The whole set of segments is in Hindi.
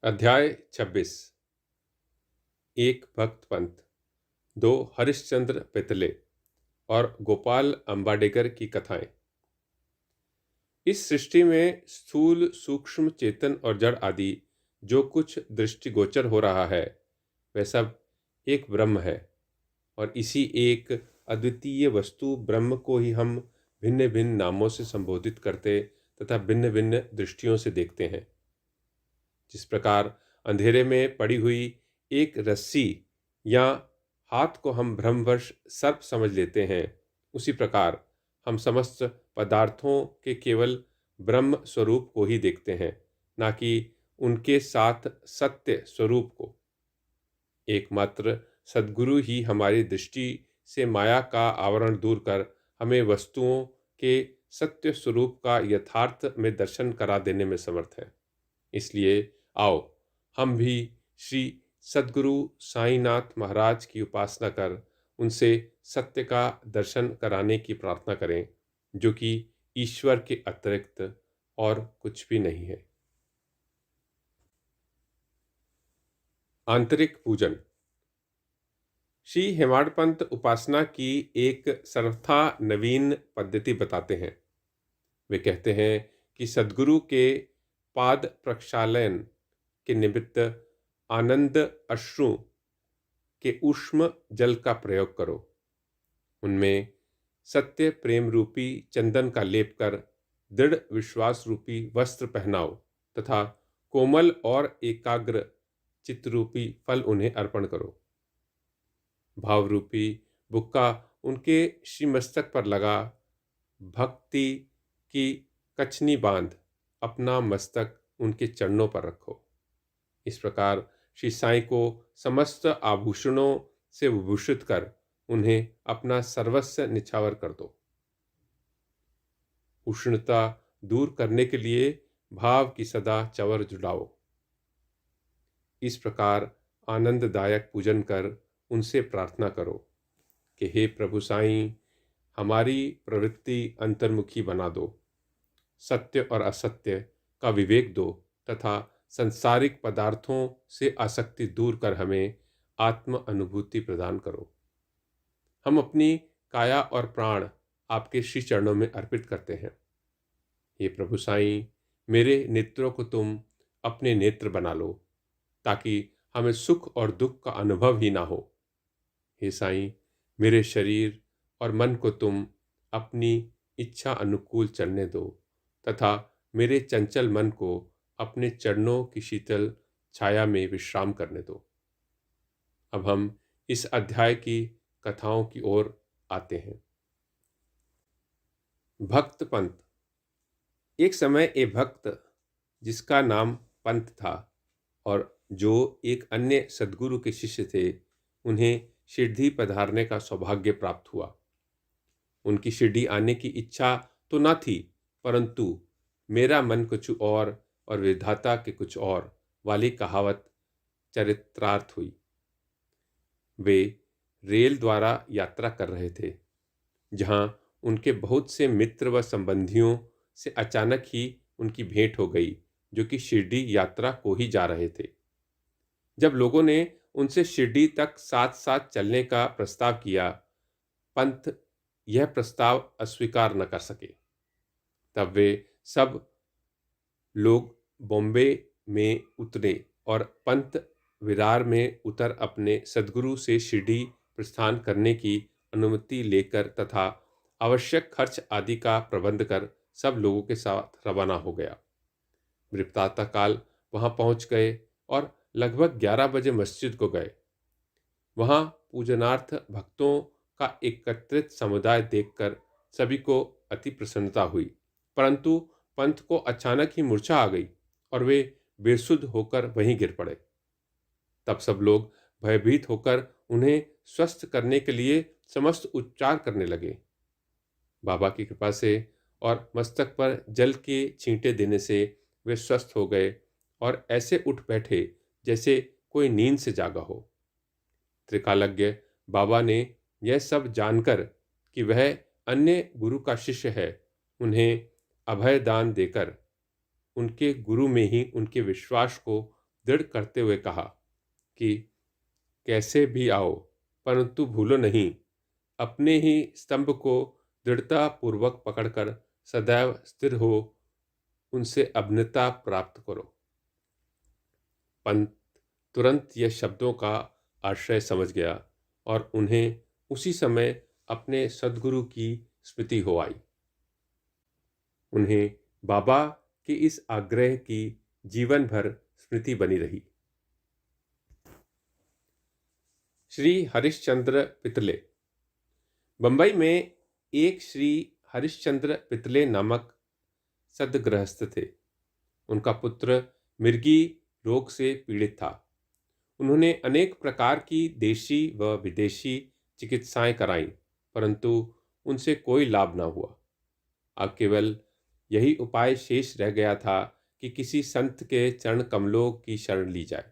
अध्याय 26। एक भक्त पंत, दो हरिश्चंद्र पितले और गोपाल अंबाडेकर की कथाएं। इस सृष्टि में स्थूल सूक्ष्म चेतन और जड़ आदि जो कुछ दृष्टिगोचर हो रहा है वह सब एक ब्रह्म है, और इसी एक अद्वितीय वस्तु ब्रह्म को ही हम भिन्न भिन्न नामों से संबोधित करते तथा भिन्न भिन्न दृष्टियों से देखते हैं। जिस प्रकार अंधेरे में पड़ी हुई एक रस्सी या हाथ को हम भ्रमवश सर्प समझ लेते हैं, उसी प्रकार हम समस्त पदार्थों के केवल ब्रह्म स्वरूप को ही देखते हैं, ना कि उनके साथ सत्य स्वरूप को। एकमात्र सद्गुरु ही हमारी दृष्टि से माया का आवरण दूर कर हमें वस्तुओं के सत्य स्वरूप का यथार्थ में दर्शन करा देने में समर्थ है। इसलिए आओ हम भी श्री सद्गुरु साईनाथ महाराज की उपासना कर उनसे सत्य का दर्शन कराने की प्रार्थना करें, जो कि ईश्वर के अतिरिक्त और कुछ भी नहीं है। आंतरिक पूजन। श्री हेमाडपंत उपासना की एक सर्वथा नवीन पद्धति बताते हैं। वे कहते हैं कि सद्गुरु के पाद प्रक्षालन के निमित्त आनंद अश्रु के ऊष्म जल का प्रयोग करो, उनमें सत्य प्रेम रूपी चंदन का लेप कर दृढ़ विश्वास रूपी वस्त्र पहनाओ तथा कोमल और एकाग्र चित्त रूपी फल उन्हें अर्पण करो। भाव रूपी बुक्का उनके श्रीमस्तक पर लगा भक्ति की कछनी बांध अपना मस्तक उनके चरणों पर रखो। इस प्रकार श्री साईं को समस्त आभूषणों से विभूषित कर उन्हें अपना सर्वस्व निछावर कर दो। उष्णता दूर करने के लिए भाव की सदा चवर जुड़ाओ। इस प्रकार आनंददायक पूजन कर उनसे प्रार्थना करो कि हे प्रभु साईं, हमारी प्रवृत्ति अंतर्मुखी बना दो, सत्य और असत्य का विवेक दो तथा संसारिक पदार्थों से आसक्ति दूर कर हमें आत्म अनुभूति प्रदान करो। हम अपनी काया और प्राण आपके श्री चरणों में अर्पित करते हैं। हे प्रभु साईं, मेरे नेत्रों को तुम अपने नेत्र बना लो ताकि हमें सुख और दुख का अनुभव ही ना हो। हे साईं, मेरे शरीर और मन को तुम अपनी इच्छा अनुकूल चलने दो तथा मेरे चंचल मन को अपने चरणों की शीतल छाया में विश्राम करने दो। अब हम इस अध्याय की कथाओं की ओर आते हैं। भक्त पंत। एक समय एक भक्त जिसका नाम पंत था और जो एक अन्य सद्गुरु के शिष्य थे, उन्हें शिरडी पधारने का सौभाग्य प्राप्त हुआ। उनकी शिरडी आने की इच्छा तो न थी, परंतु मेरा मन कुछ और विधाता के कुछ और वाली कहावत चरित्रार्थ हुई। वे रेल द्वारा यात्रा कर रहे थे, जहां उनके बहुत से मित्र व संबंधियों से अचानक ही उनकी भेंट हो गई, जो कि शिरडी यात्रा को ही जा रहे थे। जब लोगों ने उनसे शिरडी तक साथ साथ चलने का प्रस्ताव किया, पंत यह प्रस्ताव अस्वीकार न कर सके। तब वे सब लोग बॉम्बे में उतरे और पंत विरार में उतर अपने सद्गुरु से शिरडी प्रस्थान करने की अनुमति लेकर तथा आवश्यक खर्च आदि का प्रबंध कर सब लोगों के साथ रवाना हो गया। प्रातःकाल वहां पहुंच गए और लगभग 11 बजे मस्जिद को गए। वहां पूजनार्थ भक्तों का एकत्रित समुदाय देखकर सभी को अति प्रसन्नता हुई, परंतु पंत को अचानक ही मूर्छा आ गई और वे बेसुध होकर वहीं गिर पड़े। तब सब लोग भयभीत होकर उन्हें स्वस्थ करने के लिए समस्त उपचार करने लगे। बाबा की कृपा से और मस्तक पर जल के छींटे देने से वे स्वस्थ हो गए और ऐसे उठ बैठे जैसे कोई नींद से जागा हो। त्रिकालज्ञ बाबा ने यह सब जानकर कि वह अन्य गुरु का शिष्य है, उन्हें अभय दान देकर उनके गुरु में ही उनके विश्वास को दृढ़ करते हुए कहा कि कैसे भी आओ, परंतु भूलो नहीं, अपने ही स्तंभ को दृढ़तापूर्वक पकड़कर सदैव स्थिर हो, उनसे अभिन्नता प्राप्त करो। पंत तुरंत यह शब्दों का आशय समझ गया और उन्हें उसी समय अपने सद्गुरु की स्मृति हो आई। उन्हें बाबा के इस आग्रह की जीवन भर स्मृति बनी रही। श्री हरिश्चंद्र पितले। बंबई में एक श्री हरिश्चंद्र पितले नामक सद्गृहस्थ थे। उनका पुत्र मिर्गी रोग से पीड़ित था। उन्होंने अनेक प्रकार की देशी व विदेशी चिकित्साएं कराईं, परंतु उनसे कोई लाभ न हुआ। अब केवल यही उपाय शेष रह गया था कि किसी संत के चरण कमलों की शरण ली जाए।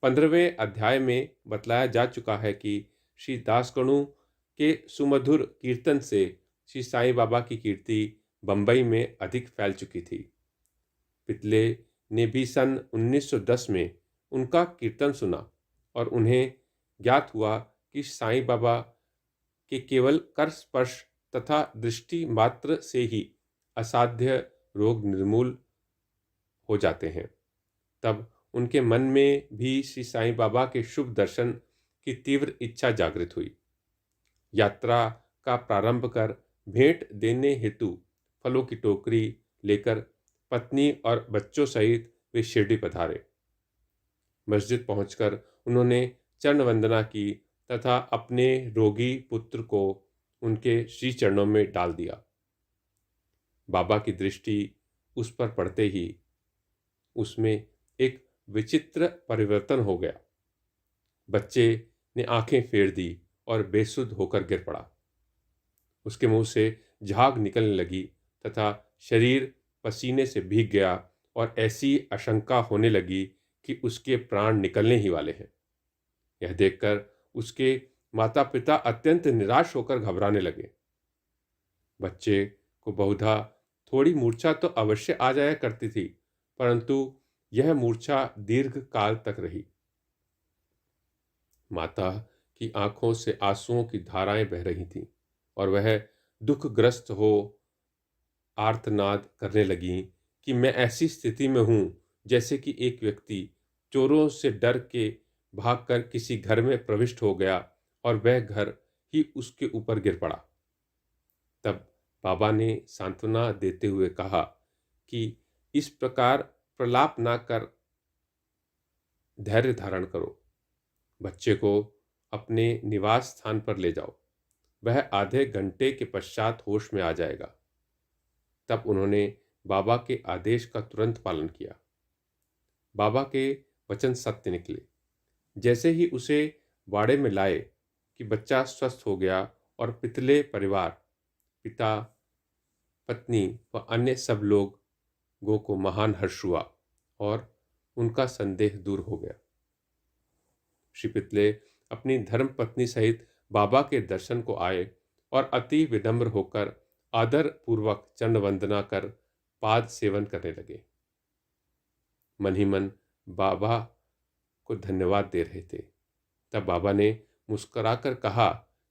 15वें अध्याय में बतलाया जा चुका है कि श्री दासगणु के सुमधुर कीर्तन से श्री साईं बाबा की कीर्ति बंबई में अधिक फैल चुकी थी। पितले ने भी सन 1910 में उनका कीर्तन सुना और उन्हें ज्ञात हुआ कि साईं बाबा के केवल कर स्पर्श तथा दृष्टि मात्र से ही असाध्य रोग निर्मूल हो जाते हैं। तब उनके मन में भी श्री साईं बाबा के शुभ दर्शन की तीव्र इच्छा जागृत हुई। यात्रा का प्रारंभ कर भेंट देने हेतु फलों की टोकरी लेकर पत्नी और बच्चों सहित वे शिरडी पधारे। मस्जिद पहुंचकर उन्होंने चरण वंदना की तथा अपने रोगी पुत्र को उनके श्री चरणों में डाल दिया। बाबा की दृष्टि उस पर पड़ते ही उसमें एक विचित्र परिवर्तन हो गया। बच्चे ने आंखें फेर दी और बेसुध होकर गिर पड़ा। उसके मुंह से झाग निकलने लगी तथा शरीर पसीने से भीग गया और ऐसी आशंका होने लगी कि उसके प्राण निकलने ही वाले हैं। यह देखकर उसके माता पिता अत्यंत निराश होकर घबराने लगे। बच्चे को बहुधा थोड़ी मूर्छा तो अवश्य आ जाया करती थी, परंतु यह मूर्छा दीर्घ काल तक रही। माता की आंखों से आंसुओं की धाराएं बह रही थीं और वह दुखग्रस्त हो आर्तनाद करने लगी कि मैं ऐसी स्थिति में हूं जैसे कि एक व्यक्ति चोरों से डर के भागकर किसी घर में प्रविष्ट हो गया और वह घर ही उसके ऊपर गिर पड़ा। तब बाबा ने सांत्वना देते हुए कहा कि इस प्रकार प्रलाप ना कर धैर्य धारण करो। बच्चे को अपने निवास स्थान पर ले जाओ, वह आधे घंटे के पश्चात होश में आ जाएगा। तब उन्होंने बाबा के आदेश का तुरंत पालन किया। बाबा के वचन सत्य निकले। जैसे ही उसे बाड़े में लाए कि बच्चा स्वस्थ हो गया और पितले परिवार, पिता, पत्नी व अन्य सब लोगों को महान हर्ष हुआ और उनका संदेह दूर हो गया। श्री पितले अपनी धर्म पत्नी सहित बाबा के दर्शन को आए और अति विनम्र होकर आदर पूर्वक चरण वंदना कर पाद सेवन करने लगे। मन ही मन बाबा को धन्यवाद दे रहे थे। तब बाबा ने मुस्कुराकर कहा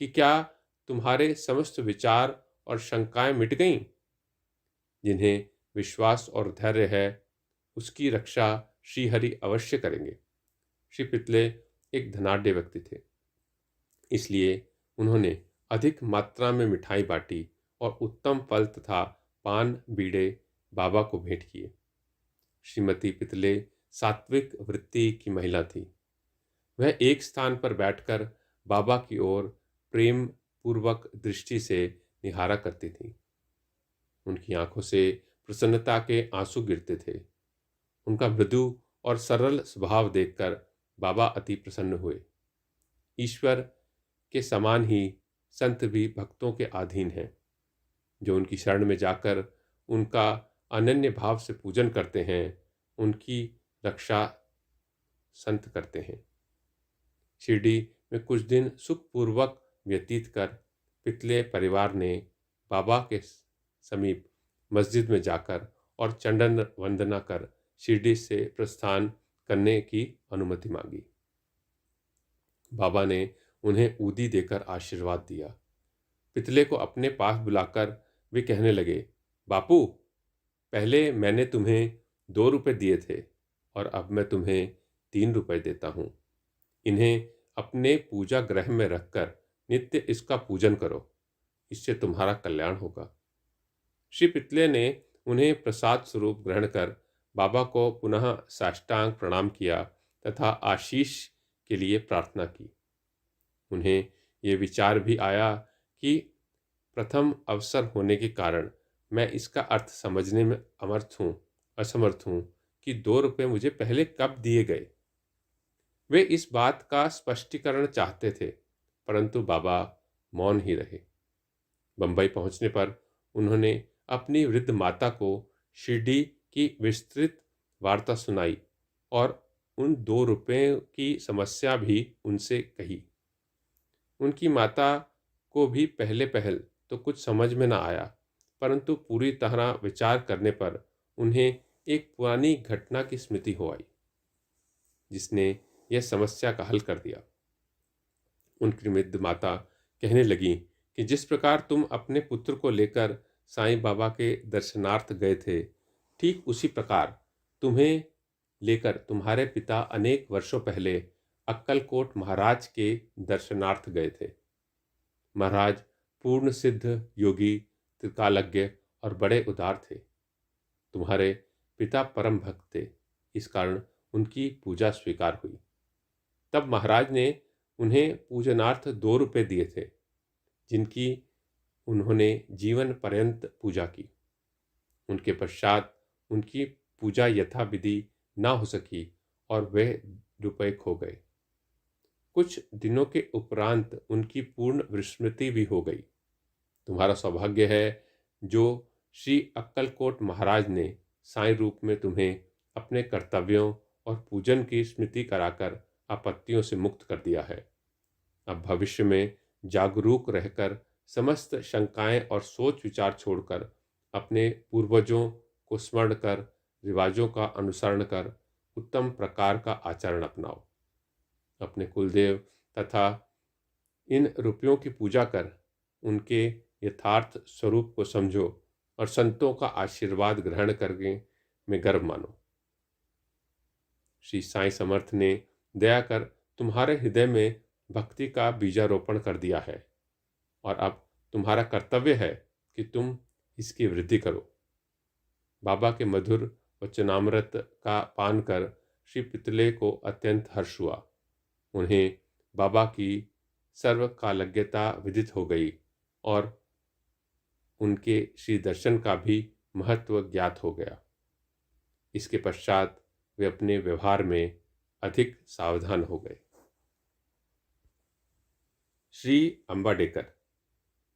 कि क्या तुम्हारे समस्त विचार और शंकाएं मिट गईं? जिन्हें विश्वास और धैर्य है उसकी रक्षा श्रीहरि अवश्य करेंगे। श्री पितले एक धनाढ्य व्यक्ति थे, इसलिए उन्होंने अधिक मात्रा में मिठाई बांटी और उत्तम फल तथा पान बीड़े बाबा को भेंट किए। श्रीमती पितले सात्विक वृत्ति की महिला थी। वह एक स्थान पर बैठकर बाबा की ओर प्रेम पूर्वक दृष्टि से निहारा करती थी। उनकी आंखों से प्रसन्नता के आंसू गिरते थे। उनका मृदु और सरल स्वभाव देखकर बाबा अति प्रसन्न हुए। ईश्वर के समान ही संत भी भक्तों के अधीन हैं। जो उनकी शरण में जाकर उनका अनन्य भाव से पूजन करते हैं, उनकी रक्षा संत करते हैं। शिरडी में कुछ दिन सुखपूर्वक व्यतीत कर पितले परिवार ने बाबा के समीप मस्जिद में जाकर और चंदन वंदना कर शिरडी से प्रस्थान करने की अनुमति मांगी। बाबा ने उन्हें ऊदी देकर आशीर्वाद दिया। पितले को अपने पास बुलाकर वे कहने लगे, बापू, पहले मैंने तुम्हें 2 रुपए दिए थे और अब मैं तुम्हें 3 रुपए देता हूँ। इन्हें अपने पूजा गृह में रखकर नित्य इसका पूजन करो, इससे तुम्हारा कल्याण होगा। श्री पितले ने उन्हें प्रसाद स्वरूप ग्रहण कर बाबा को पुनः साष्टांग प्रणाम किया तथा आशीष के लिए प्रार्थना की। उन्हें ये विचार भी आया कि प्रथम अवसर होने के कारण मैं इसका अर्थ समझने में असमर्थ हूँ कि 2 रुपए मुझे पहले कब दिए गए। वे इस बात का स्पष्टीकरण चाहते थे, परंतु बाबा मौन ही रहे। बंबई पहुंचने पर उन्होंने अपनी वृद्ध माता को शिरडी की विस्तृत वार्ता सुनाई और उन 2 रुपए की समस्या भी उनसे कही। उनकी माता को भी पहले पहल तो कुछ समझ में न आया, परंतु पूरी तरह विचार करने पर उन्हें एक पुरानी घटना की स्मृति हो आई, जिसने यह समस्या का हल कर दिया। उनकी वृद्ध माता कहने लगी कि जिस प्रकार तुम अपने पुत्र को लेकर साईं बाबा के दर्शनार्थ गए थे, ठीक उसी प्रकार तुम्हें लेकर तुम्हारे पिता अनेक वर्षों पहले अक्कलकोट महाराज के दर्शनार्थ गए थे। महाराज पूर्ण सिद्ध योगी, त्रिकालज्ञ और बड़े उदार थे। तुम्हारे पिता परम भक्त थे, इस कारण उनकी पूजा स्वीकार हुई। तब महाराज ने उन्हें पूजनार्थ 2 रुपए दिए थे, जिनकी उन्होंने जीवन पर्यंत पूजा की। उनके पश्चात उनकी पूजा यथाविधि ना हो सकी और वे रुपए खो गए। कुछ दिनों के उपरांत उनकी पूर्ण विस्मृति भी हो गई। तुम्हारा सौभाग्य है जो श्री अक्कलकोट महाराज ने साईं रूप में तुम्हें अपने कर्तव्यों और पूजन की स्मृति कराकर आपत्तियों से मुक्त कर दिया है। अब भविष्य में जागरूक रहकर समस्त शंकाएं और सोच विचार छोड़कर अपने पूर्वजों को स्मरण कर रिवाजों का अनुसरण कर उत्तम प्रकार का आचरण अपनाओ। अपने कुलदेव तथा इन रुपयों की पूजा कर उनके यथार्थ स्वरूप को समझो और संतों का आशीर्वाद ग्रहण करके में गर्व मानो। श्री साईं समर्थ ने दया कर तुम्हारे हृदय में भक्ति का बीजारोपण कर दिया है और अब तुम्हारा कर्तव्य है कि तुम इसकी वृद्धि करो। बाबा के मधुर वचनामृत का पान कर श्री पितले को अत्यंत हर्ष हुआ। उन्हें बाबा की सर्वकालज्ञता विदित हो गई और उनके श्री दर्शन का भी महत्व ज्ञात हो गया। इसके पश्चात वे अपने व्यवहार में अधिक सावधान हो गए। श्री अंबाडेकर।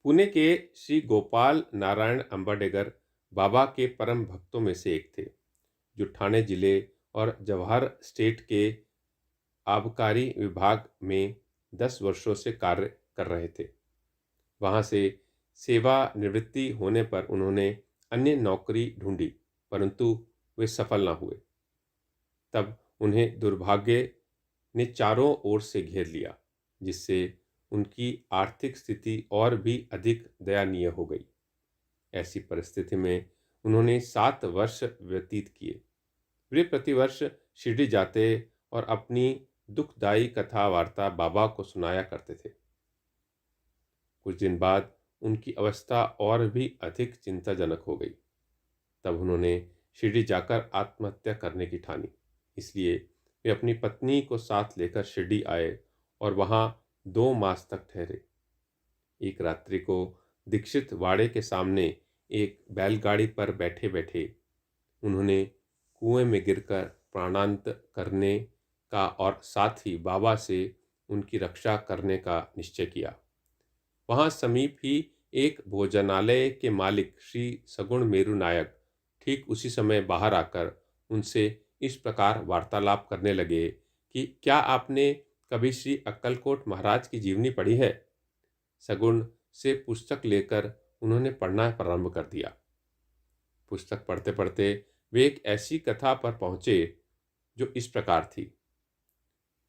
पुणे के श्री गोपाल नारायण अंबाडेकर बाबा के परम भक्तों में से एक थे, जो ठाणे जिले और जवाहर स्टेट के आबकारी विभाग में 10 वर्षों से कार्य कर रहे थे। वहां से सेवानिवृत्ति होने पर उन्होंने अन्य नौकरी ढूंढी, परंतु वे सफल न हुए। तब उन्हें दुर्भाग्य ने चारों ओर से घेर लिया, जिससे उनकी आर्थिक स्थिति और भी अधिक दयनीय हो गई। ऐसी परिस्थिति में उन्होंने 7 वर्ष व्यतीत किए। वे प्रतिवर्ष शिरडी जाते और अपनी दुखदायी कथा वार्ता बाबा को सुनाया करते थे। कुछ दिन बाद उनकी अवस्था और भी अधिक चिंताजनक हो गई। तब उन्होंने शिरडी जाकर आत्महत्या करने की ठानी। इसलिए वे अपनी पत्नी को साथ लेकर शिरडी आए और वहां 2 मास तक ठहरे। एक रात्रि को दीक्षित वाड़े के सामने एक बैलगाड़ी पर बैठे बैठे उन्होंने कुएं में गिरकर प्राणांत करने का और साथ ही बाबा से उनकी रक्षा करने का निश्चय किया। वहां समीप ही एक भोजनालय के मालिक श्री सगुण मेरू नायक ठीक उसी समय बाहर आकर उनसे इस प्रकार वार्तालाप करने लगे कि क्या आपने कभी श्री अक्कलकोट महाराज की जीवनी पढ़ी है? सगुण से पुस्तक लेकर उन्होंने पढ़ना प्रारंभ कर दिया। पुस्तक पढ़ते पढ़ते वे एक ऐसी कथा पर पहुंचे जो इस प्रकार थी।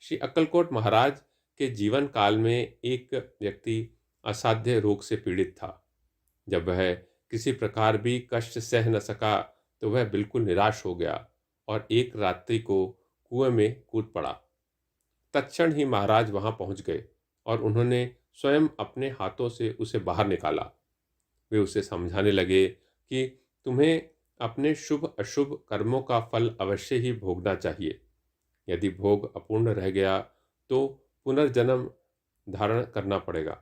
श्री अक्कलकोट महाराज के जीवन काल में एक व्यक्ति असाध्य रोग से पीड़ित था। जब वह किसी प्रकार भी कष्ट सह न सका तो वह बिल्कुल निराश हो गया और एक रात्रि को कुएं में कूद पड़ा। तत्क्षण ही महाराज वहां पहुंच गए और उन्होंने स्वयं अपने हाथों से उसे बाहर निकाला। वे उसे समझाने लगे कि तुम्हें अपने शुभ अशुभ कर्मों का फल अवश्य ही भोगना चाहिए। यदि भोग अपूर्ण रह गया तो पुनर्जन्म धारण करना पड़ेगा।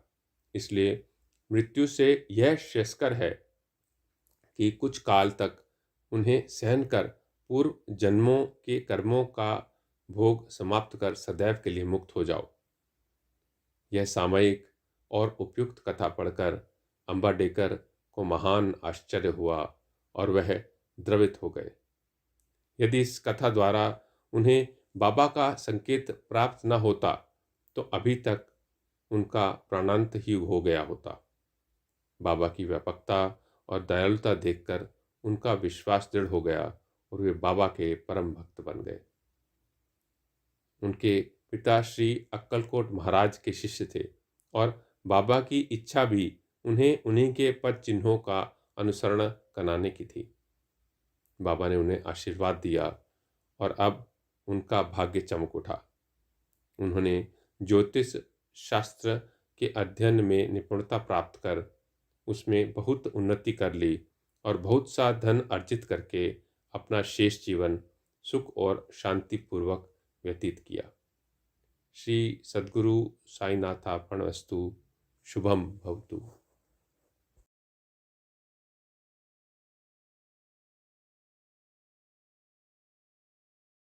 इसलिए मृत्यु से यह श्रेयस्कर है कि कुछ काल तक उन्हें सहन कर पूर्व जन्मों के कर्मों का भोग समाप्त कर सदैव के लिए मुक्त हो जाओ। यह सामयिक और उपयुक्त कथा पढ़कर अंबाडेकर को महान आश्चर्य हुआ और वह द्रवित हो गए। यदि इस कथा द्वारा उन्हें बाबा का संकेत प्राप्त न होता तो अभी तक उनका प्राणांत ही हो गया होता। बाबा की व्यापकता और दयालुता देखकर उनका विश्वास दृढ़ हो गया और वे बाबा के परम भक्त बन गए। उनके पिता श्री अक्कलकोट महाराज के शिष्य थे और बाबा की इच्छा भी उन्हें उन्हीं के पद चिन्हों का अनुसरण कराने की थी। बाबा ने उन्हें आशीर्वाद दिया और अब उनका भाग्य चमक उठा। उन्होंने ज्योतिष शास्त्र के अध्ययन में निपुणता प्राप्त कर उसमें बहुत उन्नति कर ली और बहुत सा धन अर्जित करके अपना शेष जीवन सुख और शांतिपूर्वक व्यतीत किया। श्री सद्गुरु साईनाथार्पणमस्तु। शुभम भवतु।